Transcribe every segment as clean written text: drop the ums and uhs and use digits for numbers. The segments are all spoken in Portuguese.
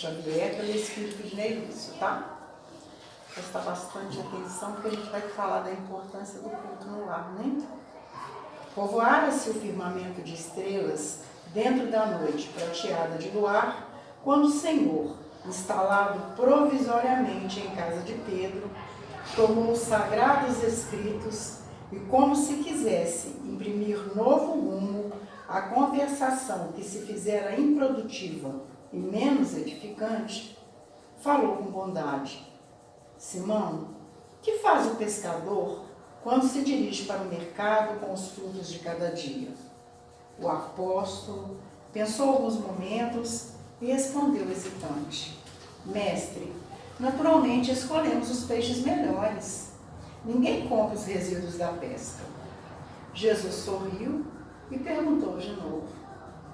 Xavier pelo espírito de Neilício, tá? Prestar bastante atenção, porque a gente vai falar da importância do culto no lar, né? Povoara-se o firmamento de estrelas dentro da noite prateada de luar, quando o Senhor, instalado provisoriamente em casa de Pedro, tomou os sagrados escritos e, como se quisesse imprimir novo rumo à conversação que se fizera improdutiva e menos edificante, falou com bondade: Simão, que faz o pescador quando se dirige para o mercado com os frutos de cada dia? O apóstolo pensou alguns momentos e respondeu hesitante: Mestre, naturalmente escolhemos os peixes melhores. Ninguém compra os resíduos da pesca. Jesus sorriu e perguntou de novo: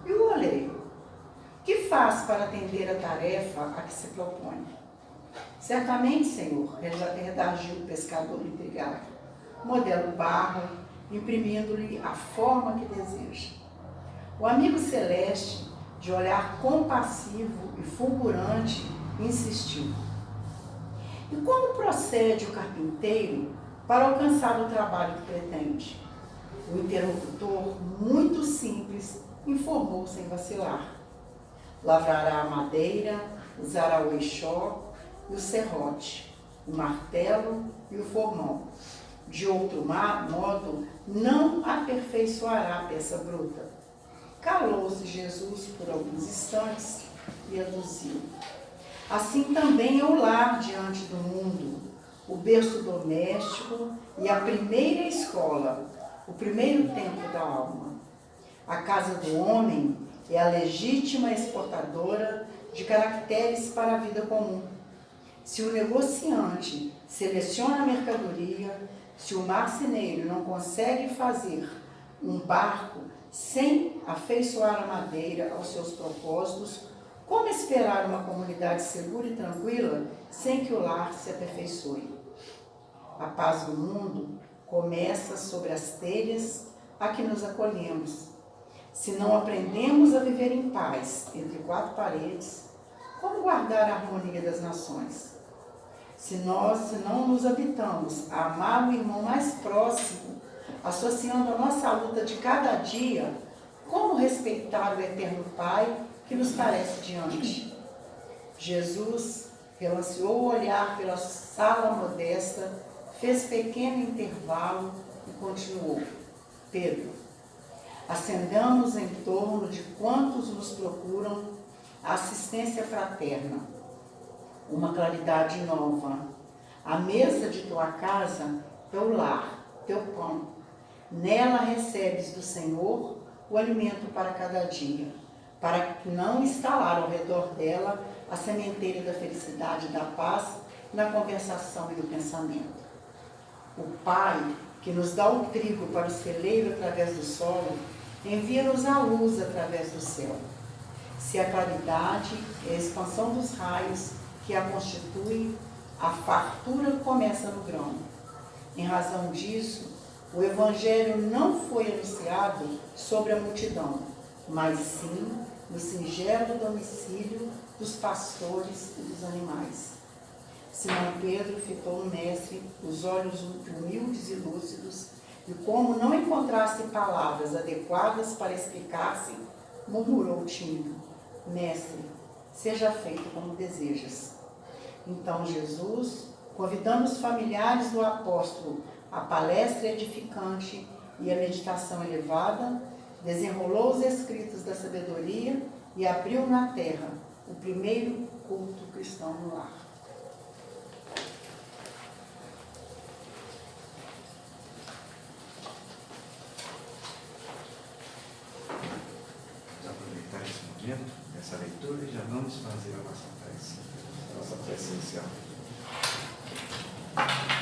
E o oleiro? Que faz para atender a tarefa a que se propõe? Certamente, Senhor, redarguiu o pescador intrigado. Modela o barro, imprimindo-lhe a forma que deseja. O amigo celeste, de olhar compassivo e fulgurante, insistiu: E como procede o carpinteiro para alcançar o trabalho que pretende? O interlocutor, muito simples, informou sem vacilar: Lavrará a madeira, usará o eixó e o serrote, o martelo e o formão. De outro modo, não aperfeiçoará a peça bruta. Calou-se Jesus por alguns instantes e aduziu: Assim também é o lar diante do mundo, o berço doméstico e a primeira escola, o primeiro templo da alma. A casa do homem é a legítima exportadora de caracteres para a vida comum. Se o negociante seleciona a mercadoria, se o marceneiro não consegue fazer um barco sem afeiçoar a madeira aos seus propósitos, como esperar uma comunidade segura e tranquila sem que o lar se aperfeiçoe? A paz do mundo começa sobre as telhas a que nos acolhemos. Se não aprendemos a viver em paz entre quatro paredes, como guardar a harmonia das nações? Se não nos habitamos a amar o irmão mais próximo, associando a nossa luta de cada dia, como respeitar o eterno Pai que nos parece diante? Jesus relanceou o olhar pela sala modesta, fez pequeno intervalo e continuou: Pedro, acendamos em torno de quantos nos procuram a assistência fraterna, uma claridade nova. A mesa de tua casa, teu lar, teu pão. Nela recebes do Senhor o alimento para cada dia, para não instalar ao redor dela a sementeira da felicidade e da paz na conversação e no pensamento. O Pai, que nos dá o trigo para o celeiro através do solo, envia-nos a luz através do céu. Se a claridade é a expansão dos raios que a constitui, a fartura começa no grão. Em razão disso, o Evangelho não foi anunciado sobre a multidão, mas sim no singelo domicílio dos pastores e dos animais. Simão Pedro fitou no mestre os olhos humildes e lúcidos, e como não encontrasse palavras adequadas para explicar-se, murmurou tímido: Mestre, seja feito como desejas. Então Jesus, convidando os familiares do apóstolo à palestra edificante e à meditação elevada, desenrolou os escritos da sabedoria e abriu na terra o primeiro culto cristão no lar. Vamos aproveitar esse momento, essa leitura, e já vamos fazer a nossa prece inicial.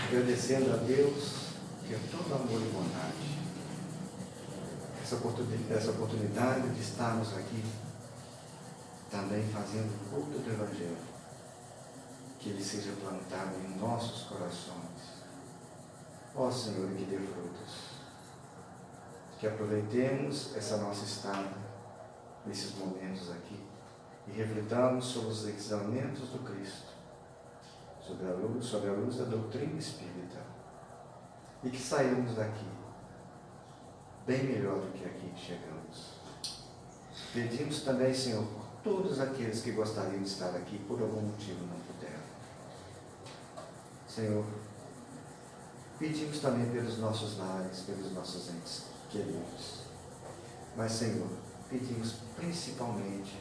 Agradecendo a Deus que é todo amor e bondade, essa oportunidade de estarmos aqui também fazendo o culto do Evangelho, que ele seja plantado em nossos corações. Ó Senhor, que dê frutos, que aproveitemos essa nossa estada nesses momentos aqui e reflitamos sobre os ensinamentos do Cristo, sobre a luz da doutrina espírita, e que saímos daqui bem melhor do que aqui chegamos. Pedimos também, Senhor, por todos aqueles que gostariam de estar aqui por algum motivo não puderam. Senhor, pedimos também pelos nossos lares, pelos nossos entes queridos. Mas, Senhor, pedimos principalmente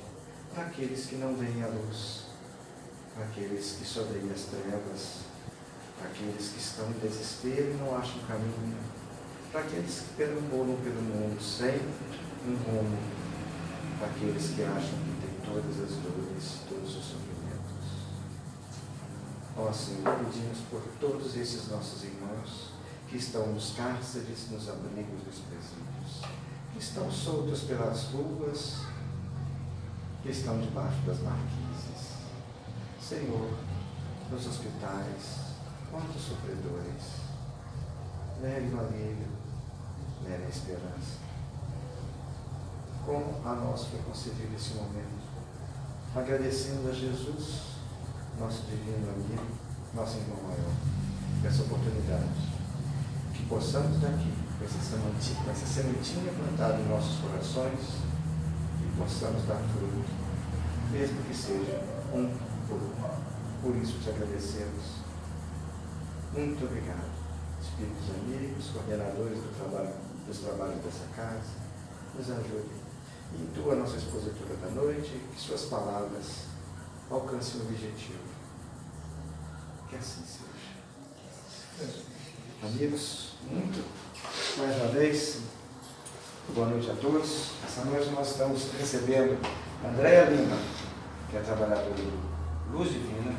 para aqueles que não veem a luz, para aqueles que sodeiam as trevas, para aqueles que estão em desespero e não acham caminho, para aqueles que perambulam pelo mundo sem um rumo, para aqueles que acham que têm todas as dores, todos os sofrimentos. Ó Senhor, pedimos por todos esses nossos irmãos que estão nos cárceres, nos abrigos dos presídios, que estão soltos pelas ruas, que estão debaixo das marquises. Senhor, nos hospitais, quantos sofredores, leve o alívio, leve a esperança. Como a nós foi concedido esse momento, agradecendo a Jesus, nosso divino amigo, nosso irmão maior, essa oportunidade, que possamos daqui, com essa sementinha plantada em nossos corações, e possamos dar fruto, mesmo que seja um por um. Por isso te agradecemos. Muito obrigado, espíritos amigos, coordenadores dos trabalhos dessa casa, nos ajudem. E intua a nossa expositura da noite, que suas palavras alcancem o objetivo. Que assim seja. Amigos, mais uma vez, boa noite a todos. Essa noite nós estamos recebendo Andréa Lima, que é trabalhadora do Luz Divina,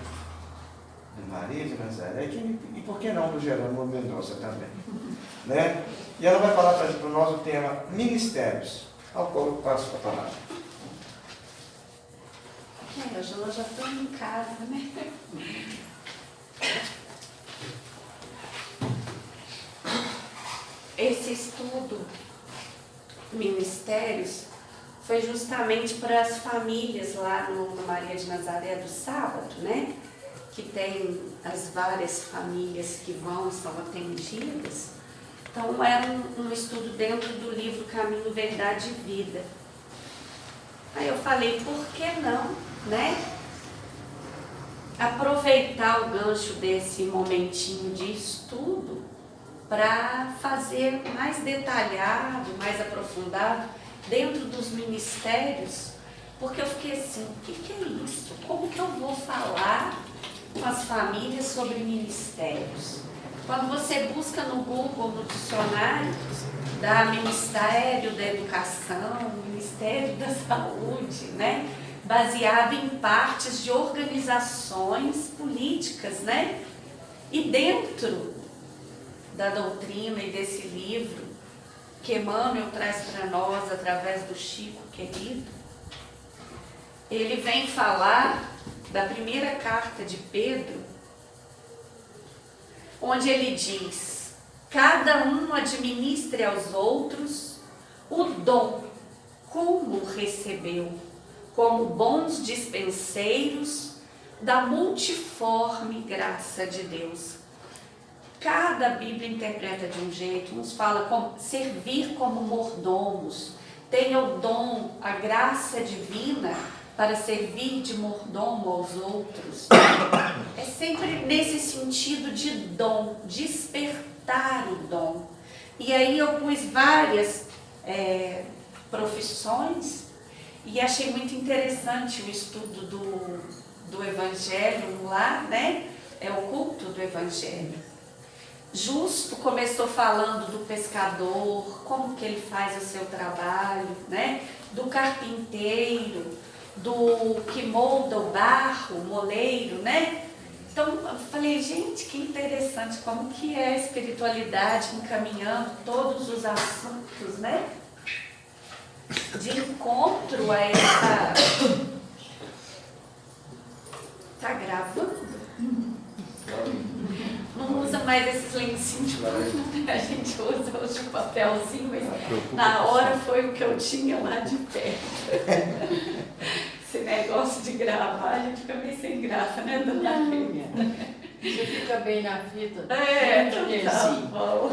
de Maria de Nazaré, e por que não do Jerônimo Mendonça também. Né? E ela vai falar para nós o tema Ministérios, ao qual eu passo a palavra. Hoje nós já estamos em casa, né? Esse estudo, Ministérios, foi justamente para as famílias lá no Maria de Nazaré do sábado, né? Que tem as várias famílias que são atendidas. Então, era um estudo dentro do livro Caminho, Verdade e Vida. Aí eu falei, por que não, né? Aproveitar o gancho desse momentinho de estudo para fazer mais detalhado, mais aprofundado dentro dos ministérios, porque eu fiquei assim, o que é isso? Como que eu vou falar com as famílias sobre ministérios? Quando você busca no Google, no dicionário, dá Ministério da Educação, Ministério da Saúde, né? Baseado em partes de organizações políticas, né? E dentro da doutrina e desse livro que Emmanuel traz para nós através do Chico querido, ele vem falar da primeira carta de Pedro, onde ele diz: cada um administre aos outros o dom como recebeu, como bons dispenseiros da multiforme graça de Deus. Cada Bíblia interpreta de um jeito, uns fala como servir como mordomos, tenha o dom, a graça divina para servir de mordomo aos outros. É sempre nesse sentido de dom, despertar o dom. E aí eu pus várias profissões e achei muito interessante o estudo do Evangelho lá, né? É o culto do Evangelho. Justo começou falando do pescador, como que ele faz o seu trabalho, né? Do carpinteiro, do que molda o barro, o moleiro, né? Então, eu falei, gente, que interessante como que é a espiritualidade encaminhando todos os assuntos, né? De encontro a essa... Tá gravando? Não usa mais esses lencinhos de pano, a gente usa hoje o papelzinho, mas na hora foi o que eu tinha lá de perto. Você negócio de gravar, a gente fica meio sem graça, né, dona Lívia? Você fica bem na fita. Tá bom.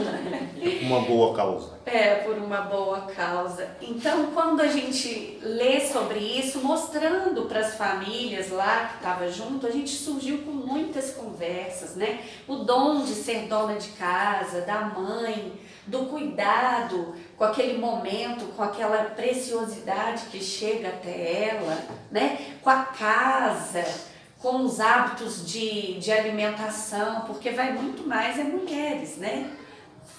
Uma boa causa. Por uma boa causa. Então, quando a gente lê sobre isso, mostrando para as famílias lá que estavam junto, a gente surgiu com muitas conversas, né? O dom de ser dona de casa, da mãe, do cuidado com aquele momento, com aquela preciosidade que chega até ela, né? Com a casa, com os hábitos de alimentação, porque vai muito mais mulheres, né?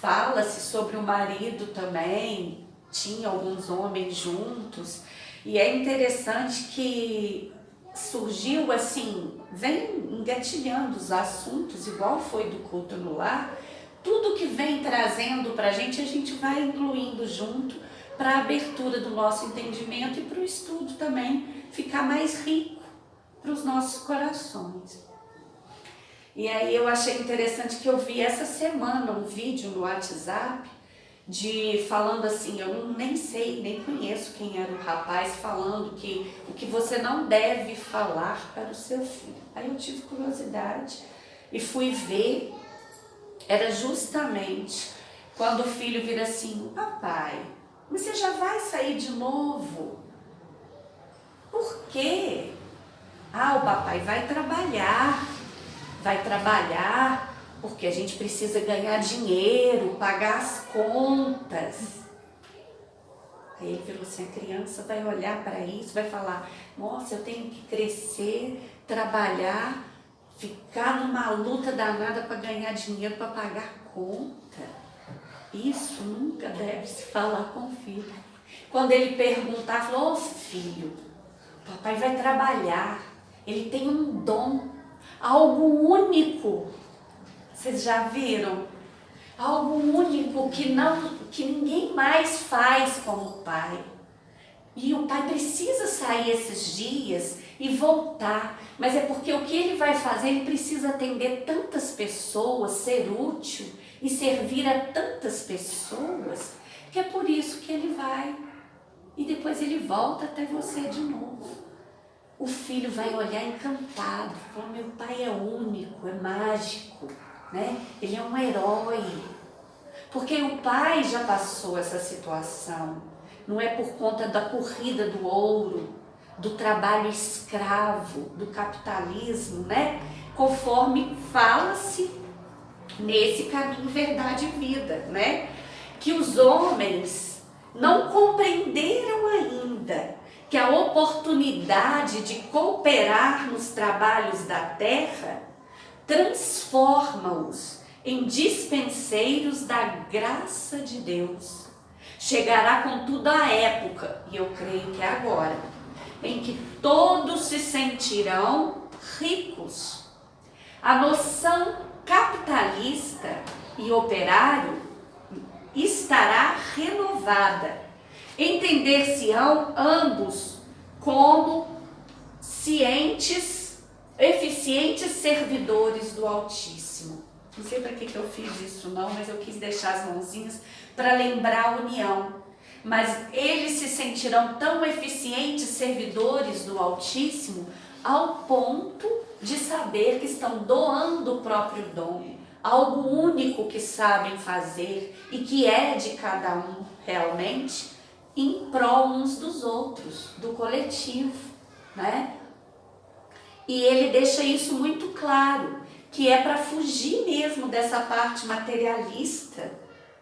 Fala-se sobre o marido também, tinha alguns homens juntos, e é interessante que surgiu assim, vem engatilhando os assuntos, igual foi do culto no lar, tudo que vem trazendo para a gente vai incluindo junto para a abertura do nosso entendimento e para o estudo também ficar mais rico para os nossos corações. E aí eu achei interessante que eu vi essa semana um vídeo no WhatsApp falando assim, eu nem sei, nem conheço quem era o rapaz, falando que o que você não deve falar para o seu filho. Aí eu tive curiosidade e fui ver, era justamente quando o filho vira assim, papai, mas você já vai sair de novo? Por quê? O papai vai trabalhar porque a gente precisa ganhar dinheiro, pagar as contas. Aí ele falou assim, a criança vai olhar para isso, vai falar, nossa, eu tenho que crescer, trabalhar, ficar numa luta danada para ganhar dinheiro, para pagar conta. Isso nunca deve se falar com o filho. Quando ele perguntar, falou, filho, o papai vai trabalhar, ele tem um dom, algo único. Vocês já viram? Algo único que ninguém mais faz como o pai. E o pai precisa sair esses dias e voltar. Mas é porque o que ele vai fazer, ele precisa atender tantas pessoas, ser útil e servir a tantas pessoas, que é por isso que ele vai. E depois ele volta até você de novo. O filho vai olhar encantado, falar, meu pai é único, é mágico, né? Ele é um herói. Porque o pai já passou essa situação. Não é por conta da corrida do ouro, do trabalho escravo, do capitalismo, né? Conforme fala-se nesse caminho verdade e vida, né? Que os homens não compreenderam ainda que a oportunidade de cooperar nos trabalhos da terra transforma-os em dispenseiros da graça de Deus. Chegará contudo a época, e eu creio que é agora, em que todos se sentirão ricos. A noção capitalista e operário estará renovada. Entender-se-ão ambos como eficientes servidores do Altíssimo. Não sei para que eu fiz isso não, mas eu quis deixar as mãozinhas para lembrar a união. Mas eles se sentirão tão eficientes servidores do Altíssimo ao ponto de saber que estão doando o próprio dom, algo único que sabem fazer e que é de cada um realmente, em prol uns dos outros, do coletivo, né? E ele deixa isso muito claro, que é para fugir mesmo dessa parte materialista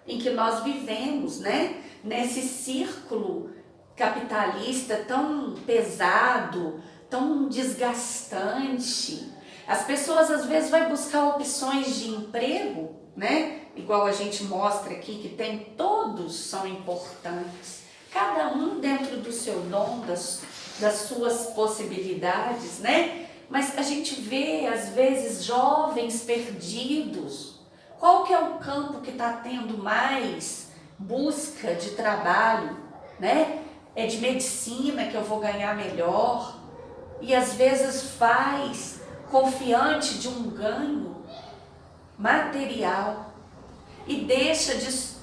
em que nós vivemos, né? Nesse círculo capitalista tão pesado, tão desgastante. As pessoas às vezes vão buscar opções de emprego, né? Igual a gente mostra aqui, que todos são importantes. Cada um dentro do seu dom, das suas possibilidades, né? Mas a gente vê, às vezes, jovens perdidos. Qual que é o campo que está tendo mais busca de trabalho, né? É de medicina que eu vou ganhar melhor. E às vezes faz confiante de um ganho material e deixa de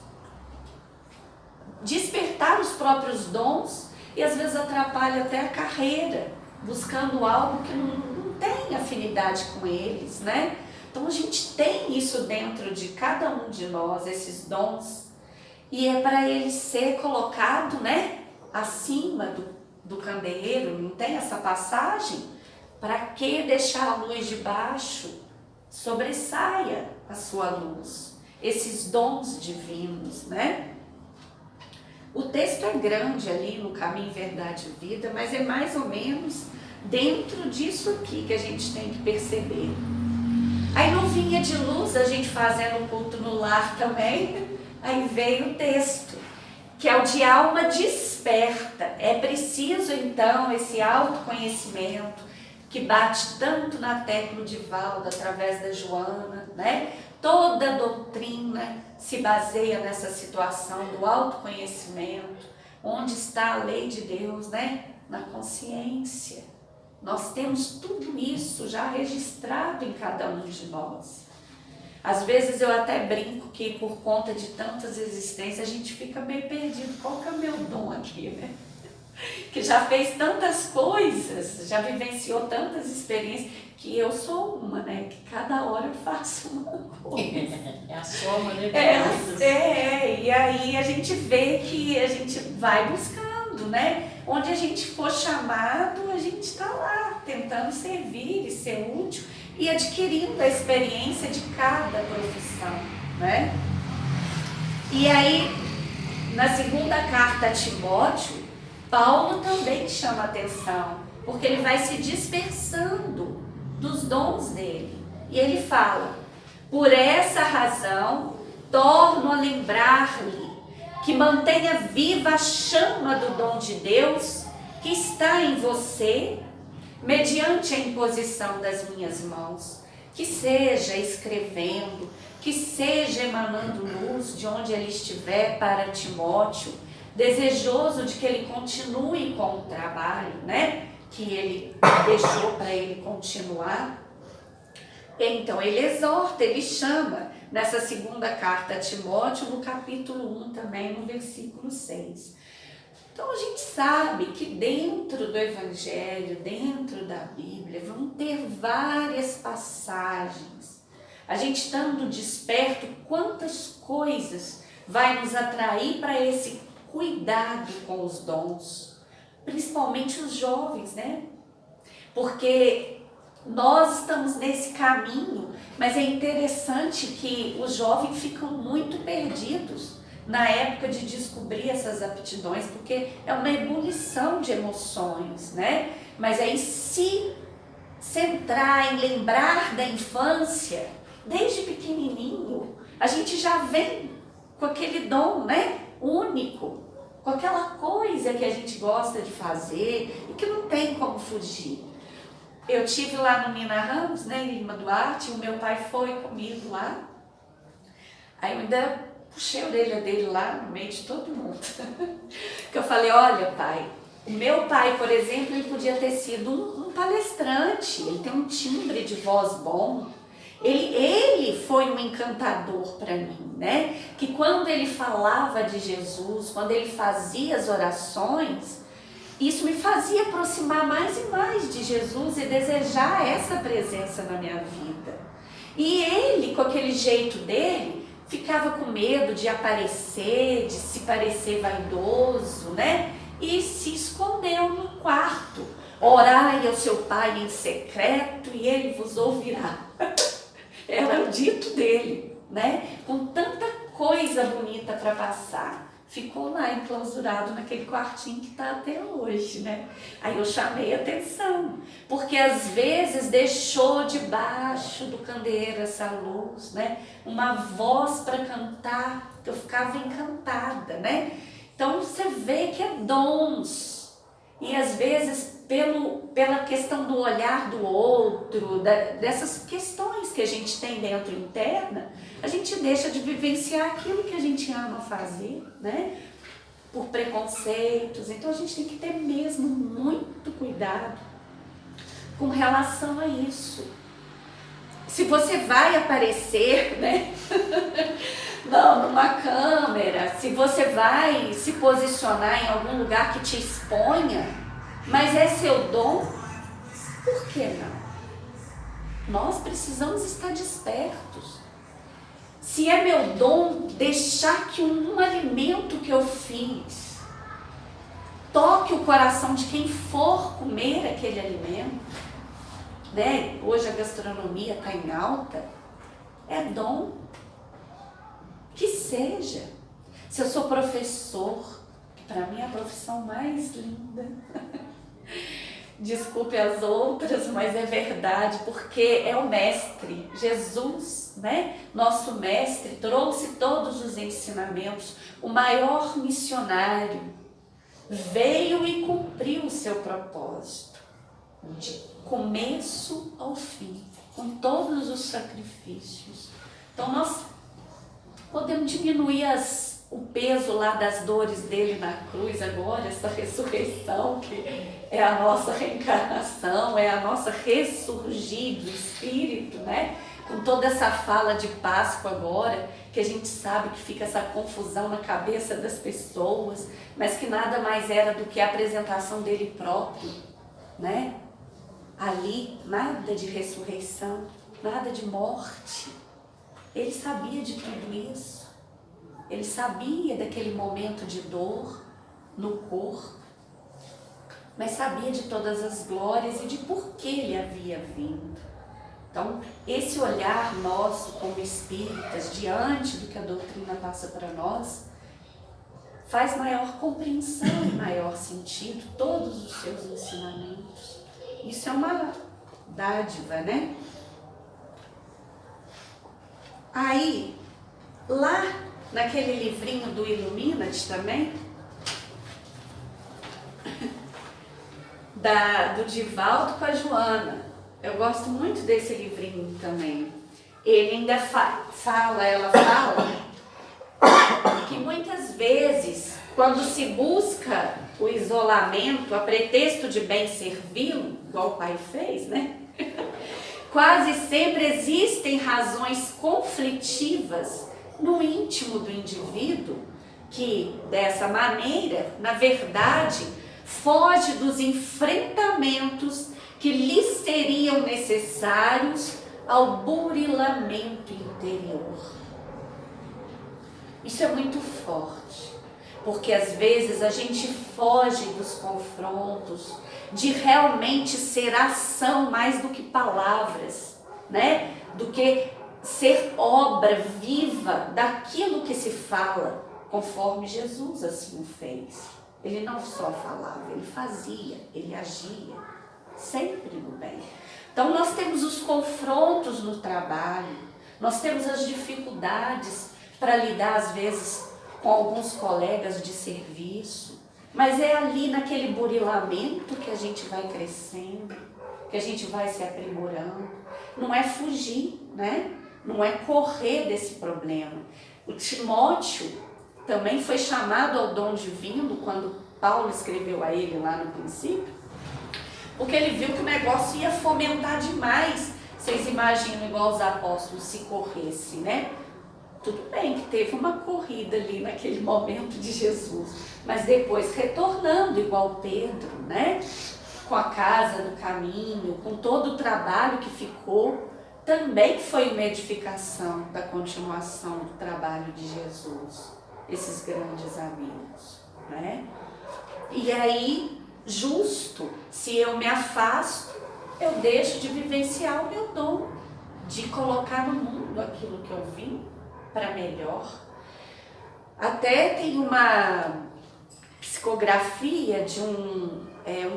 despertar os próprios dons e às vezes atrapalha até a carreira, buscando algo que não tem afinidade com eles, né? Então a gente tem isso dentro de cada um de nós, esses dons, e é para ele ser colocado, né, acima do candeeiro. Não tem essa passagem? Para que deixar a luz de baixo? Sobressaia a sua luz, esses dons divinos, né? O texto é grande ali no Caminho, Verdade e Vida, mas é mais ou menos dentro disso aqui que a gente tem que perceber. Aí no Vinha de Luz, a gente fazendo o culto no lar também, aí veio o texto, que é o de alma desperta. É preciso então esse autoconhecimento que bate tanto na tecla de Valdo, através da Joana, né? Toda a doutrina se baseia nessa situação do autoconhecimento. Onde está a lei de Deus, né? Na consciência. Nós temos tudo isso já registrado em cada um de nós. Às vezes eu até brinco que por conta de tantas existências a gente fica meio perdido. Qual que é o meu dom aqui, né? Que já fez tantas coisas, já vivenciou tantas experiências, que eu sou uma, né? Que cada hora eu faço uma coisa. É a soma, né? E aí a gente vê que a gente vai buscando, né? Onde a gente for chamado, a gente está lá, tentando servir e ser útil e adquirindo a experiência de cada profissão, né? E aí, na segunda carta a Timóteo, Paulo também chama atenção, porque ele vai se dispersando dos dons dele. E ele fala: por essa razão, torno a lembrar-lhe que mantenha viva a chama do dom de Deus que está em você, mediante a imposição das minhas mãos, que seja escrevendo, que seja emanando luz de onde ele estiver para Timóteo, desejoso de que ele continue com o trabalho, né? Que ele deixou para ele continuar. Então ele exorta, ele chama nessa segunda carta a Timóteo, no capítulo 1 também, no versículo 6. Então a gente sabe que dentro do Evangelho, dentro da Bíblia, vão ter várias passagens. A gente estando desperto, quantas coisas vai nos atrair para esse cuidado com os dons, principalmente os jovens, né? Porque nós estamos nesse caminho, mas é interessante que os jovens ficam muito perdidos na época de descobrir essas aptidões, porque é uma ebulição de emoções, né? Mas aí se centrar em lembrar da infância, desde pequenininho, a gente já vem com aquele dom, né? Único, com aquela coisa que a gente gosta de fazer e que não tem como fugir. Eu tive lá no Nina Ramos, né, em Lima Duarte, o meu pai foi comigo lá. Aí eu ainda puxei a orelha dele lá no meio de todo mundo. Que eu falei: olha, pai, o meu pai, por exemplo, ele podia ter sido um palestrante, ele tem um timbre de voz bom. Ele foi um encantador para mim, né? Que quando ele falava de Jesus, quando ele fazia as orações, isso me fazia aproximar mais e mais de Jesus e desejar essa presença na minha vida. E ele, com aquele jeito dele, ficava com medo de aparecer, de se parecer vaidoso, né? E se escondeu no quarto. Orai ao seu pai em secreto e ele vos ouvirá. Era o dito dele, né? Com tanta coisa bonita para passar. Ficou lá enclausurado naquele quartinho que está até hoje, né? Aí eu chamei a atenção, porque às vezes deixou debaixo do candeeiro essa luz, né? Uma voz para cantar, eu ficava encantada, né? Então você vê que é dons, e às vezes pela questão do olhar do outro, dessas questões que a gente tem dentro interna, a gente deixa de vivenciar aquilo que a gente ama fazer, né? Por preconceitos. Então a gente tem que ter mesmo muito cuidado com relação a isso. Se você vai aparecer, né? Não, numa câmera, se você vai se posicionar em algum lugar que te exponha, mas é seu dom, que não? Nós precisamos estar despertos. Se é meu dom deixar que um alimento que eu fiz toque o coração de quem for comer aquele alimento, né? Hoje a gastronomia está em alta, é dom. Que seja. Se eu sou professor, que para mim é a profissão mais linda, desculpe as outras, mas é verdade, porque é o mestre. Jesus, né? Nosso mestre, trouxe todos os ensinamentos. O maior missionário veio e cumpriu o seu propósito, de começo ao fim, com todos os sacrifícios. Então nós podemos diminuir o peso lá das dores dele na cruz agora, essa ressurreição que é a nossa reencarnação, é a nossa ressurgir do Espírito, né? Com toda essa fala de Páscoa agora, que a gente sabe que fica essa confusão na cabeça das pessoas, mas que nada mais era do que a apresentação dele próprio, né? Ali, nada de ressurreição, nada de morte. Ele sabia de tudo isso. Ele sabia daquele momento de dor no corpo, mas sabia de todas as glórias e de por que ele havia vindo. Então, esse olhar nosso como espíritas, diante do que a doutrina passa para nós, faz maior compreensão e maior sentido todos os seus ensinamentos. Isso é uma dádiva, né? Aí, lá naquele livrinho do Ilumina-te também, do Divaldo com a Joana, eu gosto muito desse livrinho também. Ele ainda ela fala que muitas vezes, quando se busca o isolamento a pretexto de bem servi-lo, igual o pai fez, né? Quase sempre existem razões conflitivas no íntimo do indivíduo que, dessa maneira, na verdade, foge dos enfrentamentos que lhes seriam necessários ao burilamento interior. Isso é muito forte, porque às vezes a gente foge dos confrontos, de realmente ser ação mais do que palavras, né? Do que ser obra viva daquilo que se fala, conforme Jesus assim o fez. Ele não só falava, ele fazia, ele agia, sempre no bem. Então nós temos os confrontos no trabalho, nós temos as dificuldades para lidar às vezes com alguns colegas de serviço, mas é ali naquele burilamento que a gente vai crescendo, que a gente vai se aprimorando. Não é fugir, né? Não é correr desse problema. O Timóteo também foi chamado ao dom divino quando Paulo escreveu a ele lá no princípio, porque ele viu que o negócio ia fomentar demais. Vocês imaginam igual os apóstolos se corressem, né? Tudo bem que teve uma corrida ali naquele momento de Jesus, mas depois retornando igual Pedro, né? Com a casa do caminho, com todo o trabalho que ficou, também foi uma edificação da continuação do trabalho de Jesus, esses grandes amigos, né? E aí, justo, se eu me afasto, eu deixo de vivenciar o meu dom, de colocar no mundo aquilo que eu vim para melhor. Até tem uma psicografia de um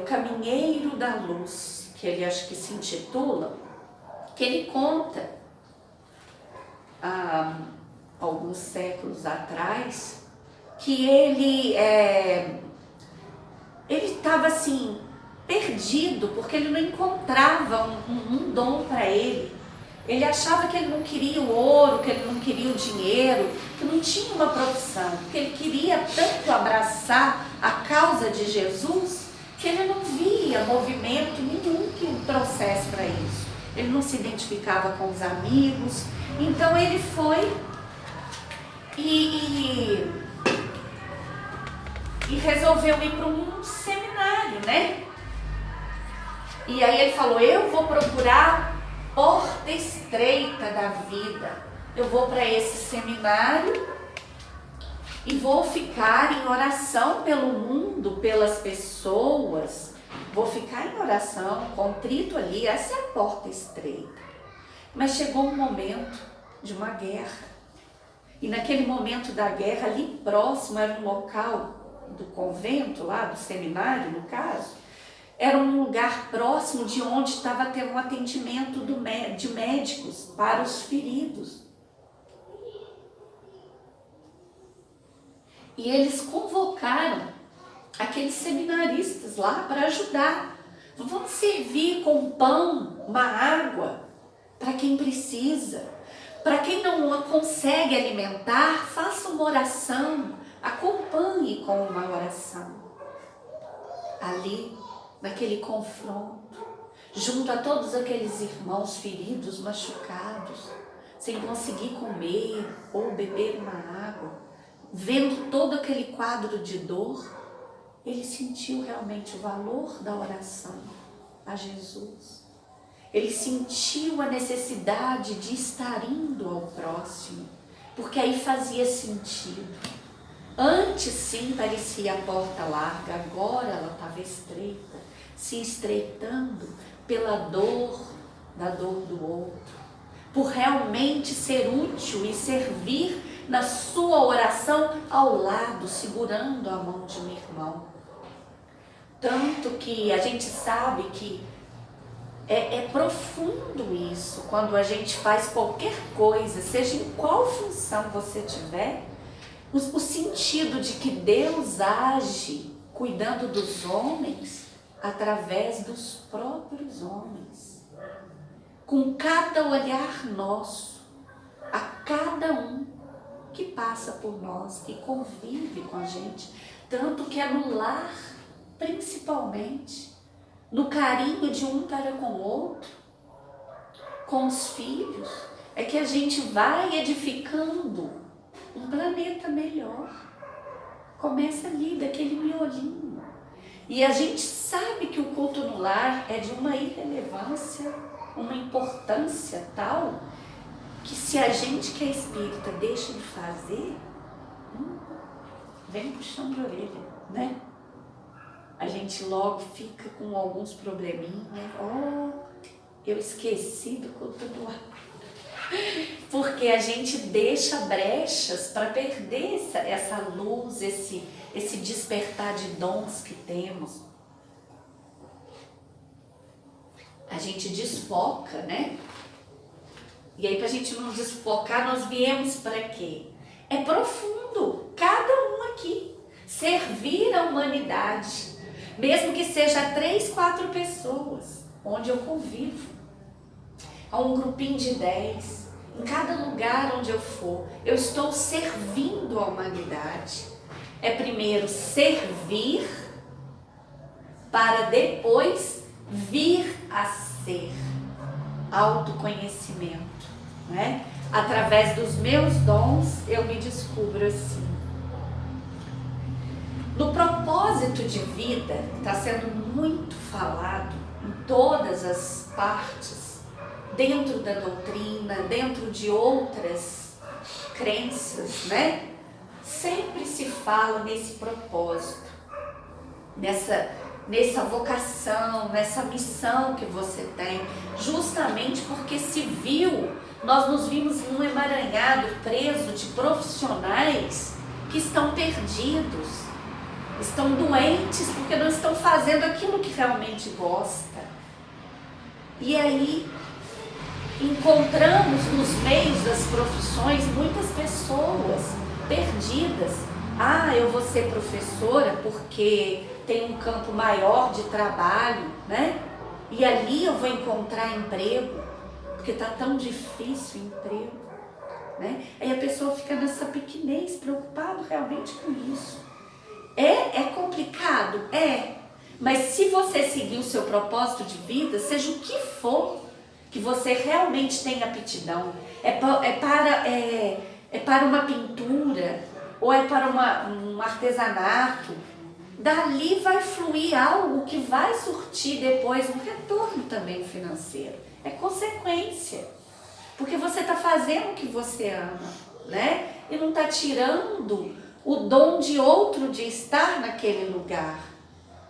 caminheiro da luz, que ele acho que se intitula, que ele conta há alguns séculos atrás que ele estava assim perdido porque ele não encontrava um dom para ele. Ele achava que ele não queria o ouro, que ele não queria o dinheiro, que não tinha uma profissão, que ele queria tanto abraçar a causa de Jesus que ele não via movimento nenhum que o trouxesse para isso. Ele não se identificava com os amigos, então ele foi e resolveu ir para um seminário, né? E aí ele falou, eu vou procurar a porta estreita da vida. Eu vou para esse seminário e vou ficar em oração pelo mundo, pelas pessoas. Vou ficar em oração, contrito ali, essa é a porta estreita. Mas chegou um momento de uma guerra. E naquele momento da guerra, ali próximo, era um local do convento, lá do seminário, no caso, era um lugar próximo de onde estava tendo um atendimento de médicos para os feridos. E eles convocaram aqueles seminaristas lá para ajudar. Vamos servir com pão, uma água, para quem precisa. Para quem não consegue alimentar, faça uma oração, acompanhe com uma oração. Ali, naquele confronto, junto a todos aqueles irmãos feridos, machucados, sem conseguir comer ou beber uma água, vendo todo aquele quadro de dor, ele sentiu realmente o valor da oração a Jesus. Ele sentiu a necessidade de estar indo ao próximo, porque aí fazia sentido. Antes sim parecia a porta larga, agora ela estava estreita, se estreitando pela dor, da dor do outro, por realmente ser útil e servir na sua oração ao lado, segurando a mão de um irmão. Tanto que a gente sabe que é profundo isso, quando a gente faz qualquer coisa, seja em qual função você tiver, o sentido de que Deus age cuidando dos homens através dos próprios homens. Com cada olhar nosso, a cada um que passa por nós, que convive com a gente, tanto que é no lar, principalmente, no carinho de um para com o outro, com os filhos, é que a gente vai edificando um planeta melhor. Começa ali, daquele miolinho. E a gente sabe que o culto no lar é de uma irrelevância, uma importância tal, que se a gente que é espírita deixa de fazer, vem puxão de orelha, né? A gente logo fica com alguns probleminhas, eu esqueci do culto do lar. Porque a gente deixa brechas para perder essa luz, esse despertar de dons que temos. A gente desfoca, né? E aí, para a gente não desfocar, nós viemos para quê? É profundo, cada um aqui. Servir a humanidade. Mesmo que seja 3, 4 pessoas, onde eu convivo. A um grupinho de 10. Em cada lugar onde eu for, eu estou servindo a humanidade. É primeiro servir, para depois vir a ser. Autoconhecimento, né? Através dos meus dons, eu me descubro assim. No propósito de vida, está sendo muito falado em todas as partes, dentro da doutrina, dentro de outras crenças, né? Sempre se fala nesse propósito, nessa vocação, nessa missão que você tem, justamente porque se viu, nós nos vimos num emaranhado preso de profissionais que estão perdidos, estão doentes porque não estão fazendo aquilo que realmente gosta. E aí encontramos nos meios das profissões muitas pessoas perdidas. Eu vou ser professora porque tem um campo maior de trabalho, né? E ali eu vou encontrar emprego, porque está tão difícil o emprego, né? Aí a pessoa fica nessa pequenez, preocupado realmente com isso. É complicado? É. Mas se você seguir o seu propósito de vida, seja o que for, que você realmente tem aptidão, é para uma pintura, ou é para um artesanato, dali vai fluir algo que vai surtir depois um retorno também financeiro. É consequência. Porque você está fazendo o que você ama, né? E não está tirando o dom de outro de estar naquele lugar.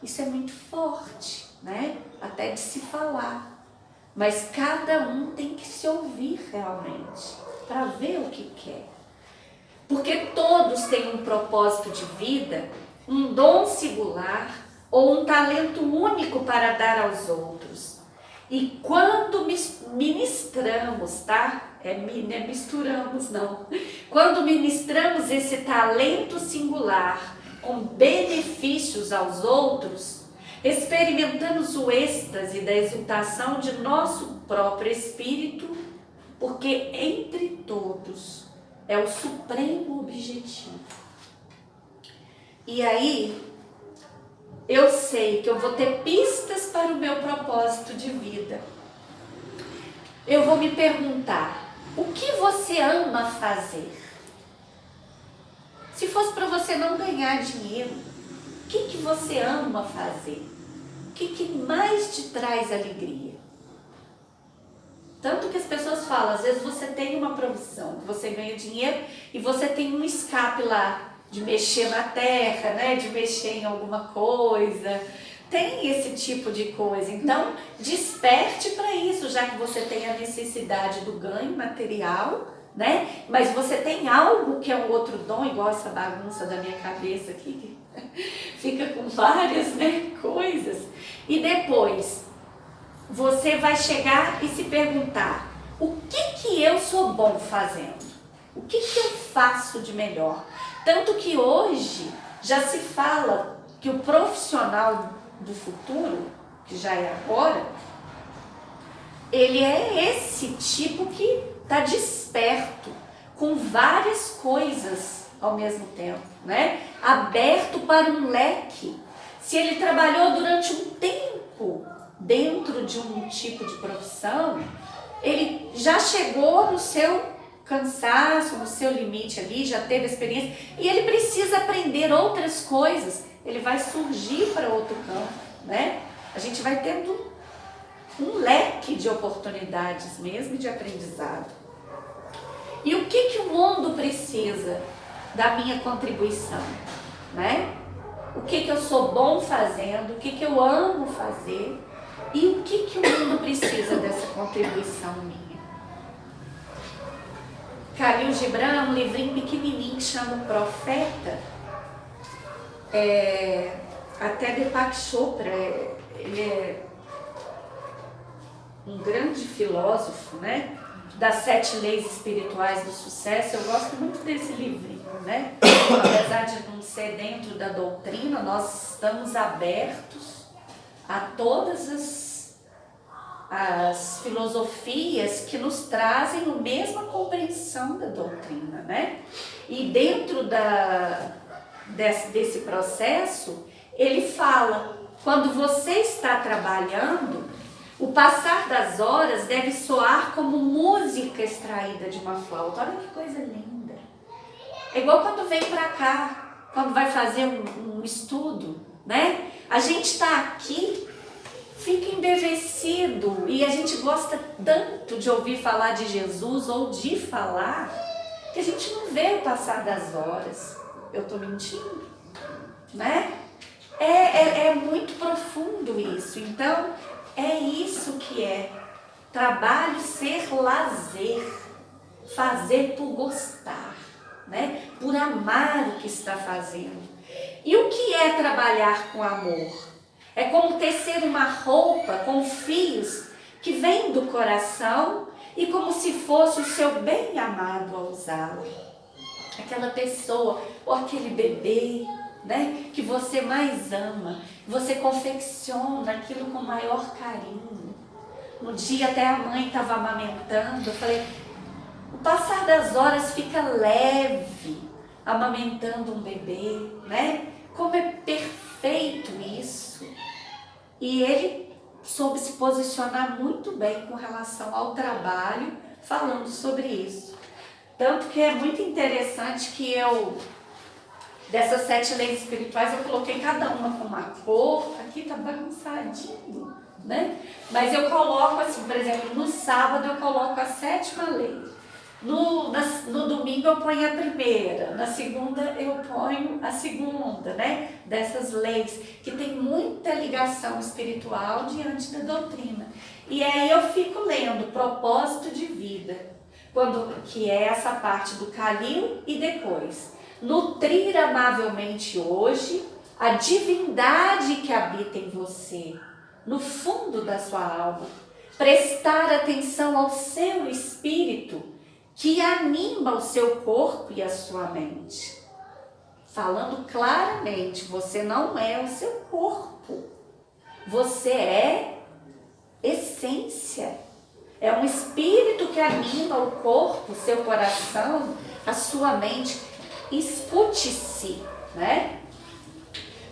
Isso é muito forte, né? Até de se falar. Mas cada um tem que se ouvir realmente, para ver o que quer. Porque todos têm um propósito de vida, um dom singular ou um talento único para dar aos outros. E quando ministramos, tá? Não é misturamos, não. Quando ministramos esse talento singular com benefícios aos outros, experimentamos o êxtase da exultação de nosso próprio espírito, porque entre todos é o supremo objetivo. E aí, eu sei que eu vou ter pistas para o meu propósito de vida. Eu vou me perguntar, o que você ama fazer? Se fosse para você não ganhar dinheiro, o que você ama fazer? O que mais te traz alegria? Tanto que as pessoas falam, às vezes você tem uma profissão, que você ganha dinheiro e você tem um escape lá de mexer na terra, né? De mexer em alguma coisa. Tem esse tipo de coisa. Então, desperte para isso, já que você tem a necessidade do ganho material, né? Mas você tem algo que é um outro dom, igual essa bagunça da minha cabeça aqui, que fica com várias, né, coisas. E depois, você vai chegar e se perguntar, o que eu sou bom fazendo? O que eu faço de melhor? Tanto que hoje já se fala que o profissional do futuro, que já é agora, ele é esse tipo que está desperto, com várias coisas ao mesmo tempo, né? Aberto para um leque. Se ele trabalhou durante um tempo dentro de um tipo de profissão, ele já chegou no seu cansaço, no seu limite ali, já teve experiência, e ele precisa aprender outras coisas, ele vai surgir para outro campo, né? A gente vai tendo um leque de oportunidades mesmo, de aprendizado. E o que o mundo precisa da minha contribuição, né? O que eu sou bom fazendo, o que eu amo fazer e o que o mundo precisa dessa contribuição minha. Khalil Gibran, um livrinho pequenininho que chama O Profeta, até Deepak Chopra, ele é um grande filósofo, né? Das 7 leis espirituais do sucesso. Eu gosto muito desse livrinho, né? Apesar de não ser dentro da doutrina, nós estamos abertos a todas as filosofias que nos trazem a mesma compreensão da doutrina, né? E dentro desse processo, ele fala, quando você está trabalhando, o passar das horas deve soar como música extraída de uma flauta. Olha que coisa linda. É igual quando vem para cá, quando vai fazer um estudo, né? A gente está aqui, fica embevecido e a gente gosta tanto de ouvir falar de Jesus ou de falar, que a gente não vê o passar das horas. Eu estou mentindo, né? É muito profundo isso. Então, é isso que é trabalho ser lazer, fazer por gostar, né? Por amar o que está fazendo. E o que é trabalhar com amor? É como tecer uma roupa com fios que vêm do coração e como se fosse o seu bem amado a usá-lo. Aquela pessoa ou aquele bebê, né, que você mais ama, você confecciona aquilo com maior carinho. No dia até a mãe estava amamentando, eu falei, o passar das horas fica leve, amamentando um bebê, né? Como é perfeito isso. E ele soube se posicionar muito bem com relação ao trabalho, falando sobre isso. Tanto que é muito interessante que eu Dessas 7 leis espirituais eu coloquei cada uma com uma cor, aqui tá bagunçadinho, né? Mas eu coloco assim, por exemplo, no sábado eu coloco a 7ª lei. No domingo eu ponho a primeira, na segunda eu ponho a segunda, né? Dessas leis, que tem muita ligação espiritual diante da doutrina. E aí eu fico lendo propósito de vida, que é essa parte do Kalil, e depois nutrir amavelmente hoje a divindade que habita em você, no fundo da sua alma, prestar atenção ao seu espírito, que anima o seu corpo e a sua mente. Falando claramente, você não é o seu corpo, você é essência. É um espírito que anima o corpo, o seu coração, a sua mente. Escute-se, né?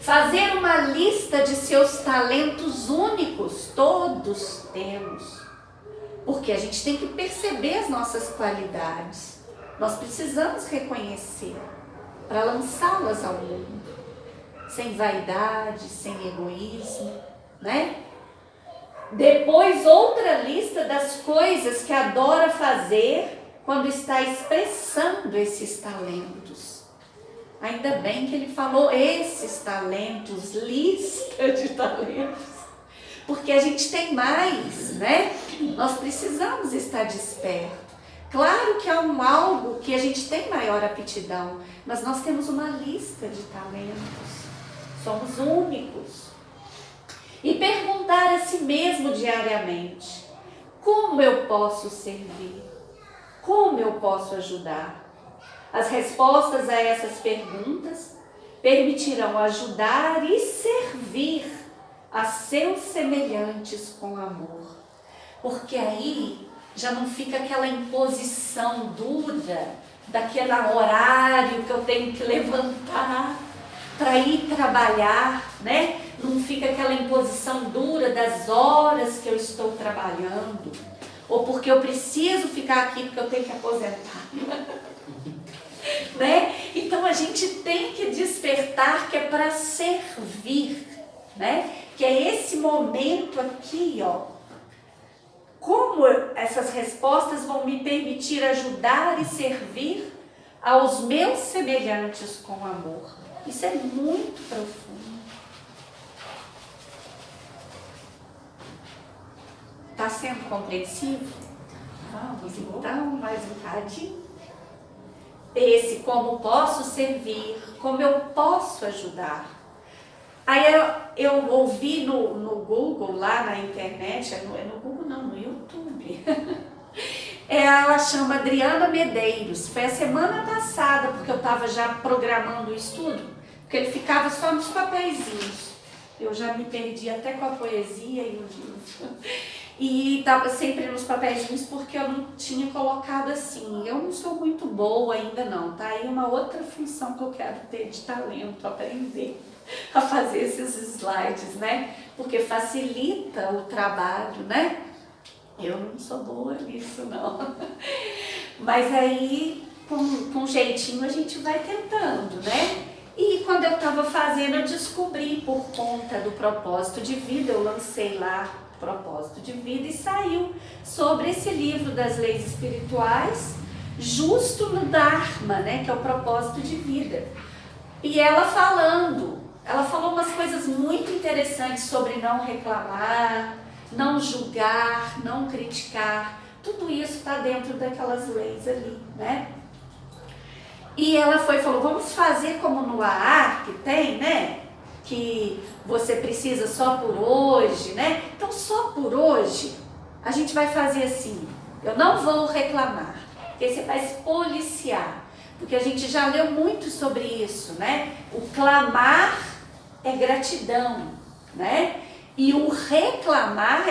Fazer uma lista de seus talentos únicos, todos temos. Porque a gente tem que perceber as nossas qualidades. Nós precisamos reconhecer para lançá-las ao mundo. Sem vaidade, sem egoísmo, né? Depois, outra lista das coisas que adora fazer quando está expressando esses talentos. Ainda bem que ele falou esses talentos, lista de talentos. Porque a gente tem mais, né? Nós precisamos estar desperto. Claro que há algo que a gente tem maior aptidão, mas nós temos uma lista de talentos. Somos únicos. E perguntar a si mesmo diariamente: como eu posso servir? Como eu posso ajudar? As respostas a essas perguntas permitirão ajudar e servir a seus semelhantes com amor. Porque aí já não fica aquela imposição dura daquele horário que eu tenho que levantar para ir trabalhar, né? Não fica aquela imposição dura das horas que eu estou trabalhando, ou porque eu preciso ficar aqui porque eu tenho que aposentar. Né? Então a gente tem que despertar que é para servir, né? Que é esse momento aqui, ó. Como essas respostas vão me permitir ajudar e servir aos meus semelhantes com amor? Isso é muito profundo. Está sendo compreensivo? Vamos então, mais um bocadinho. Esse como posso servir, como eu posso ajudar. Aí eu ouvi no Google, lá na internet, no Google não, no YouTube. Ela chama Adriana Medeiros. Foi a semana passada, porque eu estava já programando o estudo, porque ele ficava só nos papeizinhos. Eu já me perdi até com a poesia e o livro. E estava sempre nos papeizinhos porque eu não tinha colocado assim. Eu não sou muito boa ainda não, tá? Aí uma outra função que eu quero ter de talento, aprender a fazer esses slides, né? Porque facilita o trabalho, né? Eu não sou boa nisso não. Mas aí, com jeitinho, a gente vai tentando, né? E quando eu estava fazendo, eu descobri por conta do propósito de vida, eu lancei lá propósito de vida e saiu sobre esse livro das leis espirituais, justo no Dharma, né, que é o propósito de vida. E ela falou umas coisas muito interessantes sobre não reclamar, não julgar, não criticar. Tudo isso está dentro daquelas leis ali, né? E ela falou, vamos fazer como no AA que tem, né? Que você precisa só por hoje, né? Então, só por hoje, a gente vai fazer assim, eu não vou reclamar, porque você vai se policiar, porque a gente já leu muito sobre isso, né? O clamar é gratidão, né? E o reclamar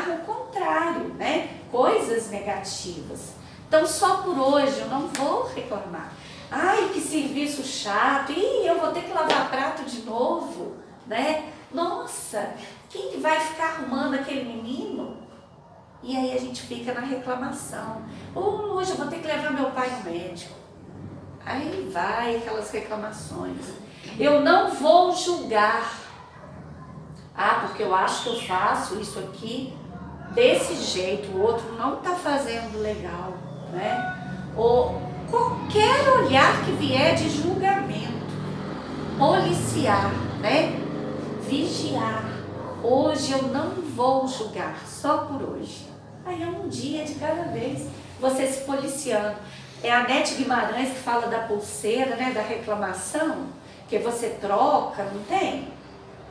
o contrário, né? Coisas negativas. Então, só por hoje eu não vou reclamar. Ai, que serviço chato, ih, eu vou ter que lavar prato de novo, né? Nossa, quem que vai ficar arrumando aquele menino? E aí a gente fica na reclamação. Hoje eu vou ter que levar meu pai no médico. Aí vai aquelas reclamações. Eu não vou julgar. Ah, porque eu acho que eu faço isso aqui desse jeito, o outro não está fazendo legal, né? Ou qualquer olhar que vier de julgamento, policiar, né? Vigiar. Hoje eu não vou julgar, só por hoje. Aí é um dia de cada vez, você se policiando. É a Nete Guimarães que fala da pulseira, né? Da reclamação, que você troca, não tem?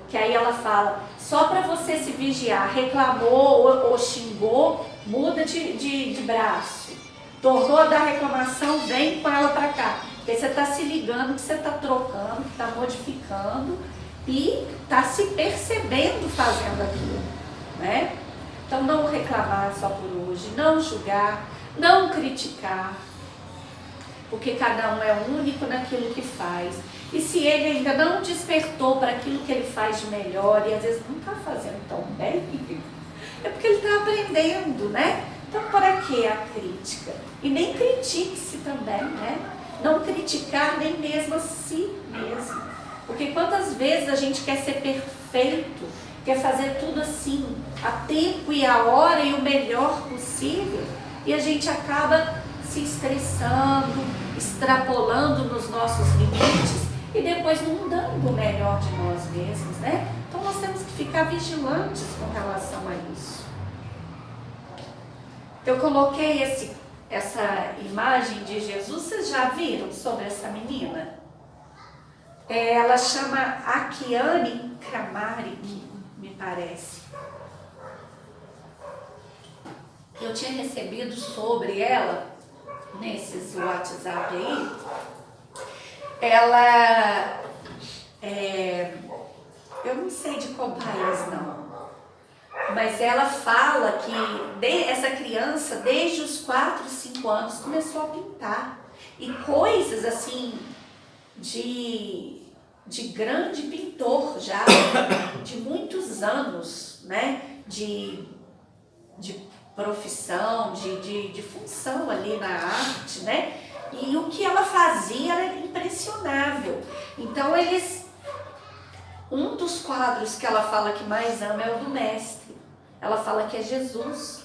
Que aí ela fala, só para você se vigiar, reclamou ou xingou, muda de braço. Tornou a dar reclamação, vem com ela para cá. Porque você está se ligando que você está trocando, que está modificando e está se percebendo fazendo aquilo, né? Então não reclamar só por hoje, não julgar, não criticar, porque cada um é único naquilo que faz. E se ele ainda não despertou para aquilo que ele faz de melhor e às vezes não está fazendo tão bem, é porque ele está aprendendo, né? Então para que a crítica? E nem critique-se também, né? Não criticar nem mesmo a si mesmo. Porque quantas vezes a gente quer ser perfeito, quer fazer tudo assim, a tempo e a hora e o melhor possível, e a gente acaba se estressando, extrapolando nos nossos limites e depois não dando o melhor de nós mesmos, né? Então nós temos que ficar vigilantes com relação a isso. Eu coloquei essa imagem de Jesus, vocês já viram sobre essa menina? Ela chama Akiane Kramaric, me parece. Eu tinha recebido sobre ela, nesses WhatsApp aí, ela, eu não sei de qual país não, mas ela fala que essa criança, desde os 4, 5 anos, começou a pintar. E coisas assim, de grande pintor já, de muitos anos, né? De profissão, de função ali na arte, né? E o que ela fazia era impressionável. Então um dos quadros que ela fala que mais ama é o do Mestre. Ela fala que é Jesus,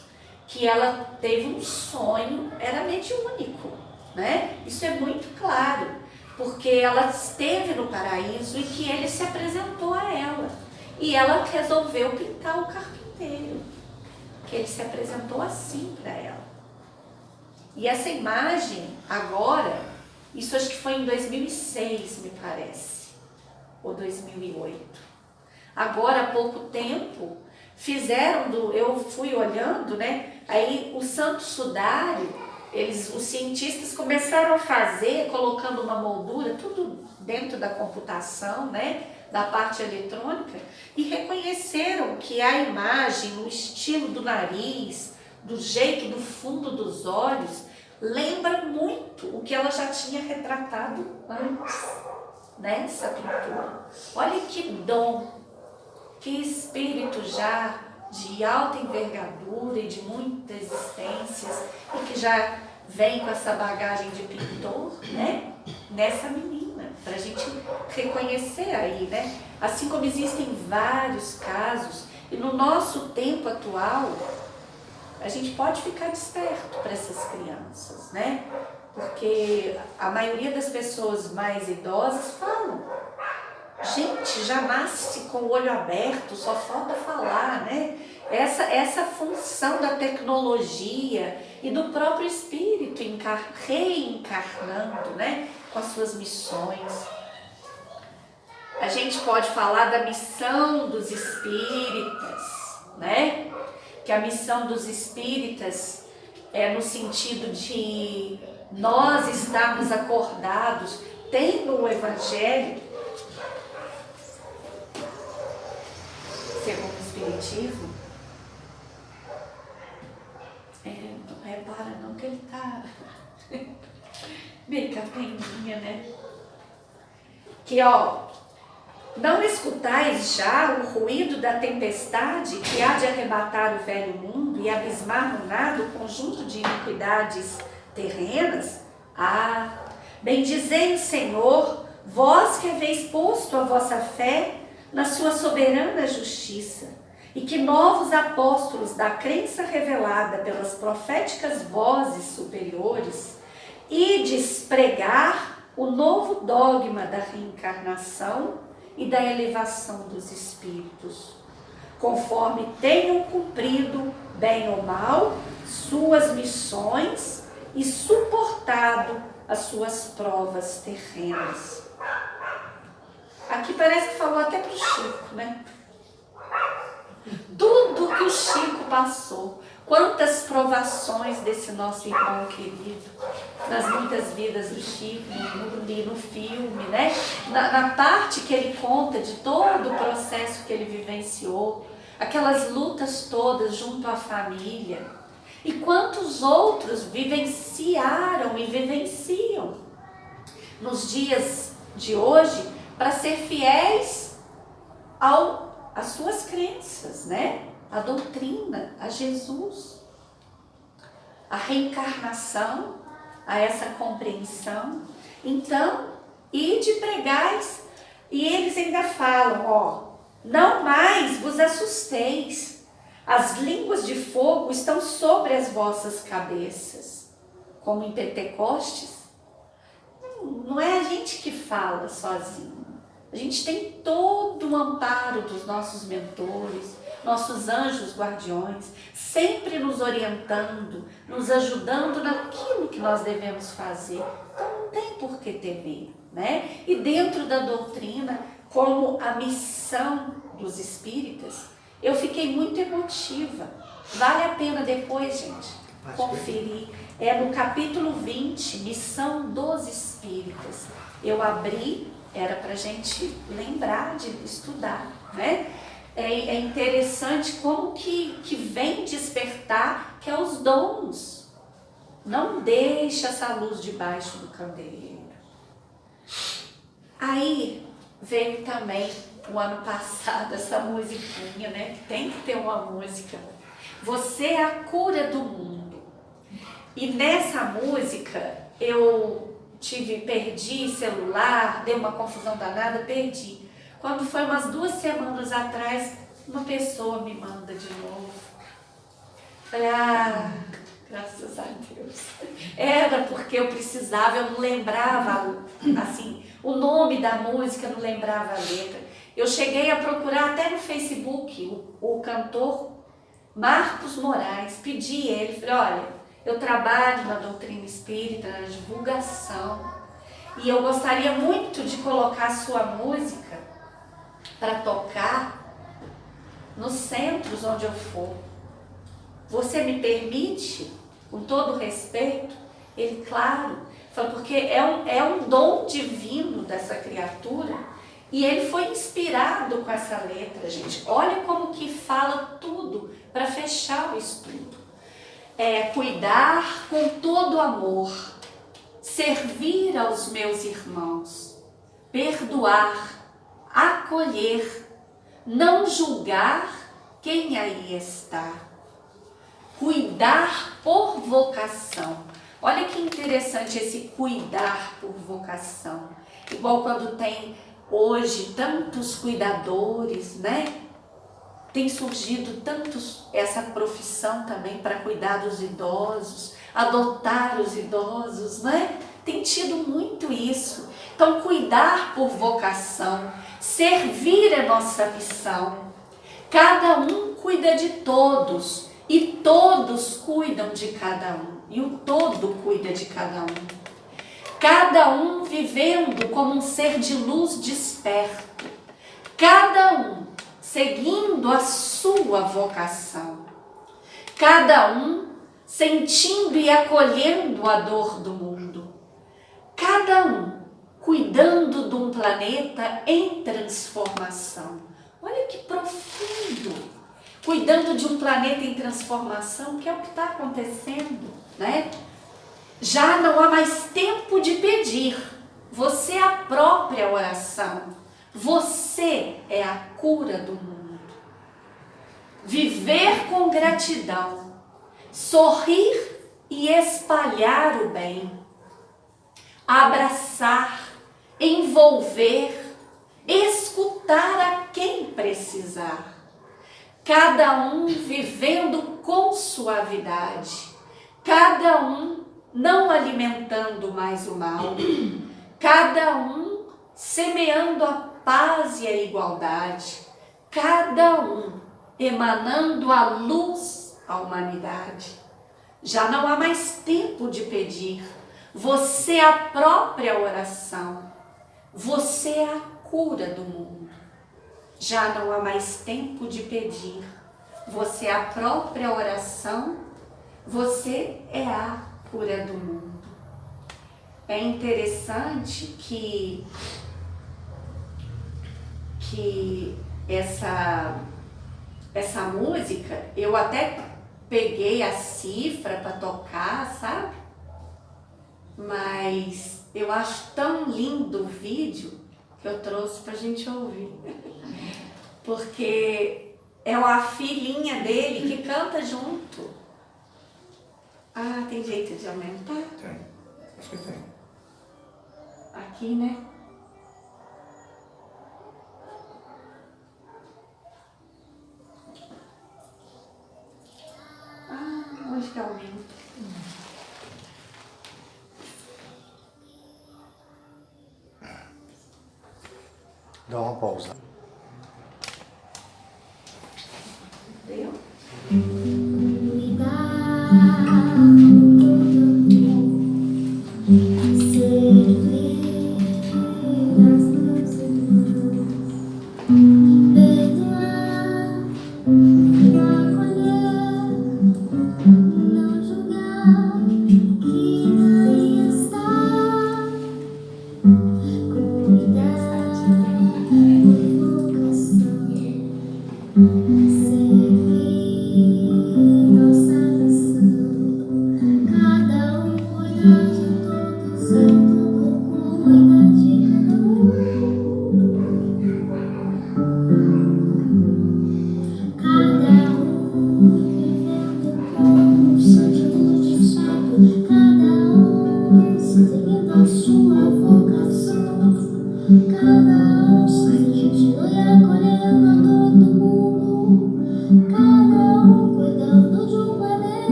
que ela teve um sonho, era mediúnico, né? Isso é muito claro, porque ela esteve no paraíso e que ele se apresentou a ela. E ela resolveu pintar o carpinteiro, que ele se apresentou assim para ela. E essa imagem agora, isso acho que foi em 2006, me parece, ou 2008. Agora, há pouco tempo, eu fui olhando, né? Aí o Santo Sudário, os cientistas começaram a fazer, colocando uma moldura, tudo dentro da computação, né? Da parte eletrônica, e reconheceram que a imagem, o estilo do nariz, do jeito do fundo dos olhos, lembra muito o que ela já tinha retratado antes, nessa pintura. Olha que dom, que espírito já de alta envergadura e de muitas existências, e que já vem com essa bagagem de pintor, né? Nessa menina, para a gente reconhecer aí, né? Assim como existem vários casos, e no nosso tempo atual, a gente pode ficar desperto para essas crianças, né? Porque a maioria das pessoas mais idosas falam, gente, já nasce com o olho aberto, só falta falar, né? Essa função da tecnologia e do próprio espírito reencarnando, né? Com as suas missões. A gente pode falar da missão dos espíritas, né? Que a missão dos espíritas é no sentido de nós estarmos acordados, tendo o Evangelho, segundo o Espiritismo. Não repara não que ele está meio capenguinha, né? Que não escutais já o ruído da tempestade que há de arrebatar o velho mundo e abismar no nada o conjunto de iniquidades terrenas? Bendizei o Senhor, vós que haveis posto a vossa fé na sua soberana justiça, e que novos apóstolos da crença revelada pelas proféticas vozes superiores, ides pregar o novo dogma da reencarnação e da elevação dos espíritos, conforme tenham cumprido, bem ou mal, suas missões e suportado as suas provas terrenas. Aqui parece que falou até para o Chico, né? Tudo que o Chico passou, quantas provações desse nosso irmão querido, nas muitas vidas do Chico, no filme, né? Na parte que ele conta de todo o processo que ele vivenciou, aquelas lutas todas junto à família, e quantos outros vivenciaram e vivenciam nos dias de hoje para ser fiéis às suas crenças, né? A doutrina, a Jesus, a reencarnação, a essa compreensão. Então, ide pregais, e eles ainda falam, ó, não mais vos assusteis, as línguas de fogo estão sobre as vossas cabeças, como em Pentecostes. Não é a gente que fala sozinho, a gente tem todo o amparo dos nossos mentores, nossos anjos guardiões, sempre nos orientando, nos ajudando naquilo que nós devemos fazer. Então não tem por que temer, né? E dentro da doutrina, como a missão dos espíritas, eu fiquei muito emotiva. Vale a pena depois, gente, conferir. É no capítulo 20, Missão dos Espíritas. Eu abri, era para a gente lembrar de estudar, né? É interessante como que vem despertar, que é os dons. Não deixa essa luz debaixo do candeeiro. Aí veio também, o ano passado, essa musiquinha, né? Que tem que ter uma música. Você é a cura do mundo. E nessa música, eu perdi celular, deu uma confusão danada, perdi. Quando foi umas 2 semanas atrás, uma pessoa me manda de novo. Falei, graças a Deus. Era porque eu precisava, eu não lembrava, assim, o nome da música, não lembrava a letra. Eu cheguei a procurar até no Facebook o cantor Marcos Moraes, pedi ele, falei, olha, eu trabalho na doutrina espírita, na divulgação, e eu gostaria muito de colocar a sua música para tocar nos centros onde eu for. Você me permite? Com todo respeito? Ele, claro, falou, porque é um dom divino dessa criatura, e ele foi inspirado com essa letra, gente. Olha como que fala tudo para fechar o estudo. Cuidar com todo amor, servir aos meus irmãos, perdoar, acolher, não julgar quem aí está, cuidar por vocação. Olha que interessante esse cuidar por vocação. Igual quando tem hoje tantos cuidadores, né? Tem surgido essa profissão também para cuidar dos idosos, adotar os idosos, né? Tem tido muito isso. Então, cuidar por vocação, servir é nossa missão. Cada um cuida de todos e todos cuidam de cada um. E o todo cuida de cada um. Cada um vivendo como um ser de luz desperto. Cada um seguindo a sua vocação. Cada um sentindo e acolhendo a dor do mundo. Cada um cuidando de um planeta em transformação. Olha que profundo! Cuidando de um planeta em transformação, que é o que está acontecendo, né? Já não há mais tempo de pedir. Você é a própria oração. Você é a cura do mundo. Viver com gratidão, sorrir e espalhar o bem. abraçar, envolver, escutar a quem precisar. Cada um vivendo com suavidade, cada um não alimentando mais o mal, cada um semeando a paz e a igualdade, cada um emanando a luz à humanidade. Já não há mais tempo de pedir, você é a própria oração, você é a cura do mundo. Já não há mais tempo de pedir, você é a própria oração, você é a cura do mundo. É interessante que essa música, eu até peguei a cifra para tocar, sabe? Mas eu acho tão lindo o vídeo que eu trouxe para a gente ouvir. Porque é a filhinha dele que canta junto. Ah, tem jeito de aumentar? Tem. Acho que tem. Aqui, né? Ah, onde que aumenta? Dá uma pausa. Deu?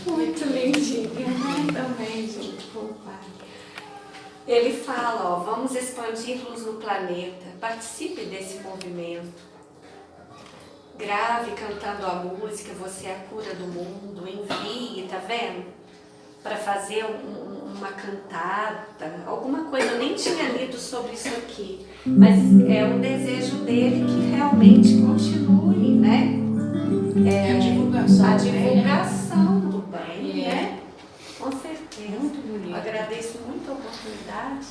Muito lindinho. Também, gente, ele fala, ó, vamos expandir luz no planeta, participe desse movimento. Grave cantando a música, você é a cura do mundo, envie, tá vendo? Para fazer uma cantata, alguma coisa, eu nem tinha lido sobre isso aqui, mas é um desejo dele que realmente continue, né? É a divulgação. A do bem, né? divulgação do bem, É. né? Com certeza. Muito bonito. Agradeço muito a oportunidade.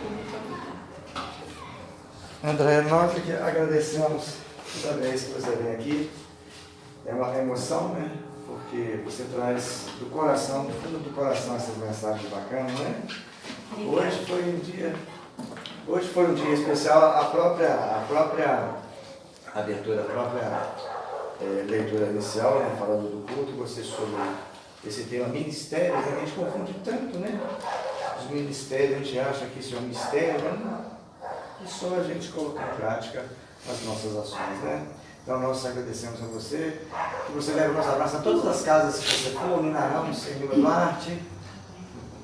Muito obrigada. André, nós aqui agradecemos toda vez que você vem aqui. É uma emoção, né? Porque você traz do coração, do fundo do coração, essas mensagens bacanas, né? Hoje foi um dia especial. A própria abertura, a própria leitura inicial, né? Falando do culto, você sobre esse tema ministérios, a gente confunde tanto, né? Os ministérios, a gente acha que isso é um mistério, mas não. É só a gente colocar em prática as nossas ações, né? Então nós agradecemos a você, que você leve o nosso abraço a todas as casas que você for, Minarão, Senhor Duarte,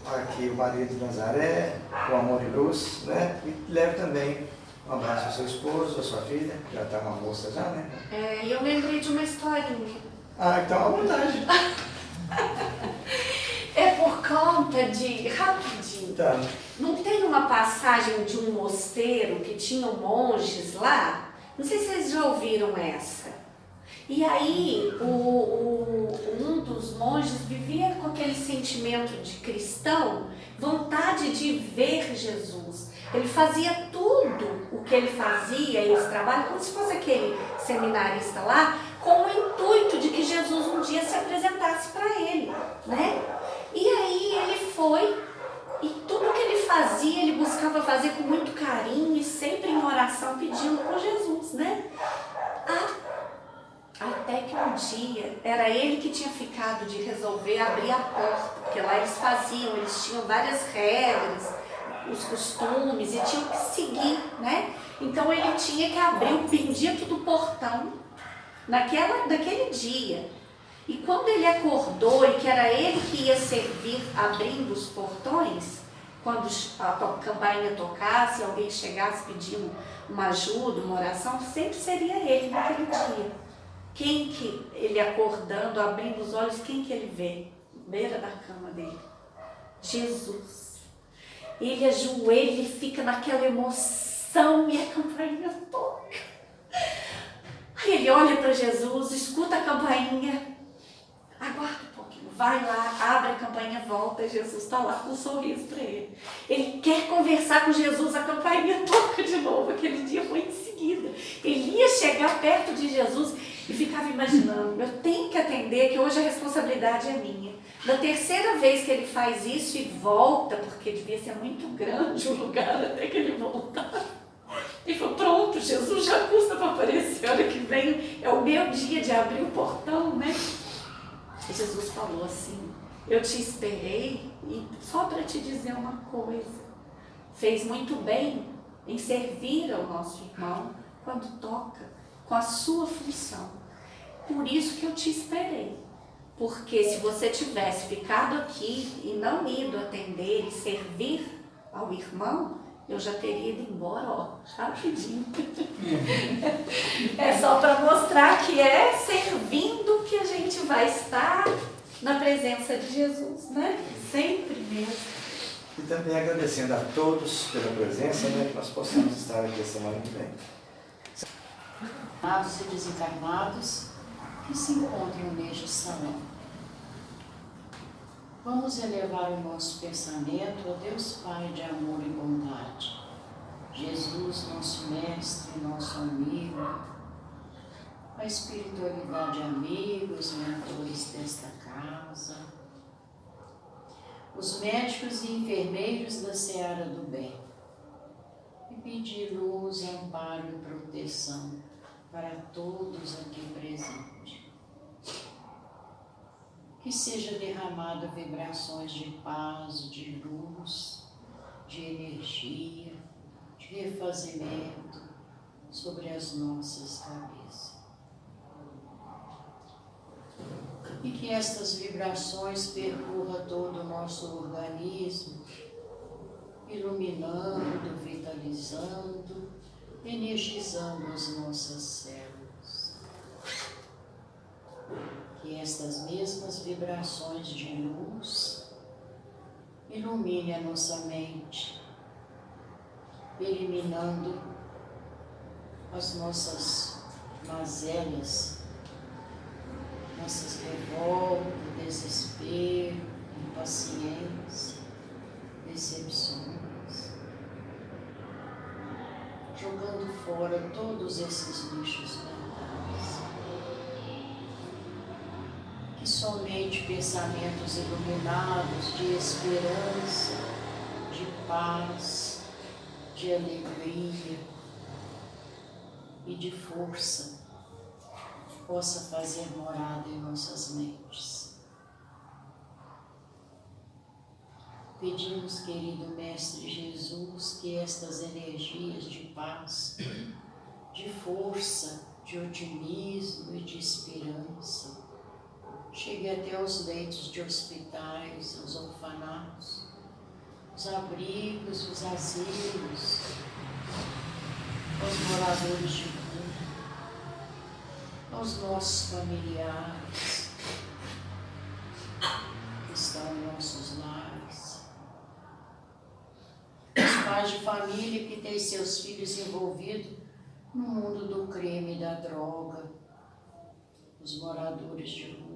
aqui o Maria de Nazaré, o Amor e Luz, né? E leve também um abraço ao seu esposo, à sua filha, que já está uma moça já, né? E eu lembrei de uma historinha. Ah, então à vontade. É por conta de... Rapidinho. Tá. Não tem uma passagem de um mosteiro que tinham monges lá? Não sei se vocês já ouviram essa. E aí, um dos monges vivia com aquele sentimento de cristão, vontade de ver Jesus. Ele fazia tudo o que ele fazia, esse trabalho, como se fosse aquele seminarista lá, com o intuito de que Jesus um dia se apresentasse para ele, né? E aí ele foi, e tudo que ele fazia, ele buscava fazer com muito carinho e sempre em oração pedindo por Jesus, né? Até que um dia, era ele que tinha ficado de resolver abrir a porta, porque lá eles tinham várias regras, os costumes, e tinham que seguir, né? Então ele tinha que abrir o bendito do portão naquele dia. E quando ele acordou e que era ele que ia servir abrindo os portões, quando a campainha tocasse, alguém chegasse pedindo uma ajuda, uma oração, sempre seria ele naquele dia. Quem que ele acordando, abrindo os olhos, quem que ele vê? Beira da cama dele. Jesus. Ele ajoelha e fica naquela emoção e a campainha toca. Aí ele olha para Jesus, escuta a campainha. Aguarda um pouquinho, vai lá, abre a campainha, volta, Jesus está lá com um sorriso para ele. Ele quer conversar com Jesus, a campainha toca de novo. Aquele dia foi em seguida. Ele ia chegar perto de Jesus e ficava imaginando, eu tenho que atender, que hoje a responsabilidade é minha. Na terceira vez que ele faz isso e volta, porque devia ser muito grande o lugar até que ele voltar. Ele falou, pronto, Jesus já custa para aparecer, hora que vem, é o meu dia de abrir o portão, né? E Jesus falou assim, eu te esperei e só para te dizer uma coisa, fez muito bem em servir ao nosso irmão quando toca com a sua função. Por isso que eu te esperei, porque se você tivesse ficado aqui e não ido atender e servir ao irmão, eu já teria ido embora, ó, rapidinho. É só para mostrar que é servindo que a gente vai estar na presença de Jesus, né? Sempre mesmo. E também agradecendo a todos pela presença, né? Que nós possamos estar aqui a semana que vem. Amados e desencarnados que se encontram neste salão. Vamos elevar o nosso pensamento ao Deus Pai de amor e bondade, Jesus, nosso mestre, nosso amigo, a espiritualidade amigos, mentores desta casa, os médicos e enfermeiros da seara do bem, e pedir luz, amparo e proteção para todos aqui presentes. Que seja derramado vibrações de paz, de luz, de energia, de refazimento sobre as nossas cabeças. E que estas vibrações percorram todo o nosso organismo, iluminando, vitalizando, energizando as nossas células. Que estas mesmas vibrações de luz ilumine a nossa mente, eliminando as nossas mazelas nossas revoltas, desespero, impaciência, decepções, jogando fora todos esses lixos mentais. Que somente pensamentos iluminados de esperança, de paz, de alegria e de força possa fazer morada em nossas mentes. Pedimos, querido Mestre Jesus, que estas energias de paz, de força, de otimismo e de esperança cheguem até os leitos de hospitais, os orfanatos, os abrigos, os asilos, aos moradores de rua, aos nossos familiares que estão em nossos lares, os pais de família que têm seus filhos envolvidos no mundo do crime e da droga, os moradores de rua.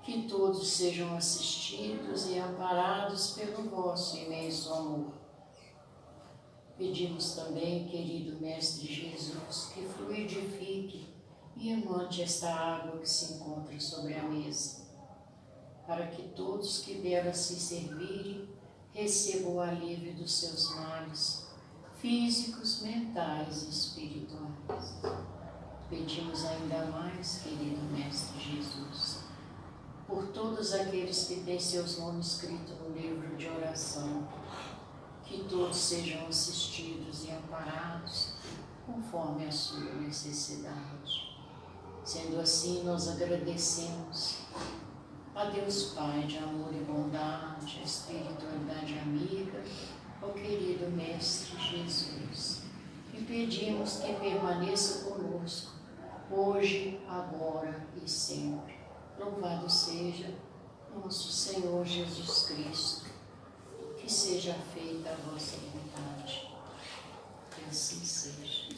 Que todos sejam assistidos e amparados pelo vosso imenso amor. Pedimos também, querido Mestre Jesus, que fluidifique e emane esta água que se encontra sobre a mesa, para que todos que dela se servirem recebam o alívio dos seus males físicos, mentais e espirituais. Pedimos ainda mais, querido Mestre Jesus, por todos aqueles que têm seus nomes escritos no livro de oração, que todos sejam assistidos e amparados conforme a sua necessidade. Sendo assim, nós agradecemos a Deus Pai de amor e bondade, a espiritualidade amiga, ao querido Mestre Jesus, e pedimos que permaneça conosco, hoje, agora e sempre. Louvado seja nosso Senhor Jesus Cristo, que seja feita a vossa vontade, que assim seja.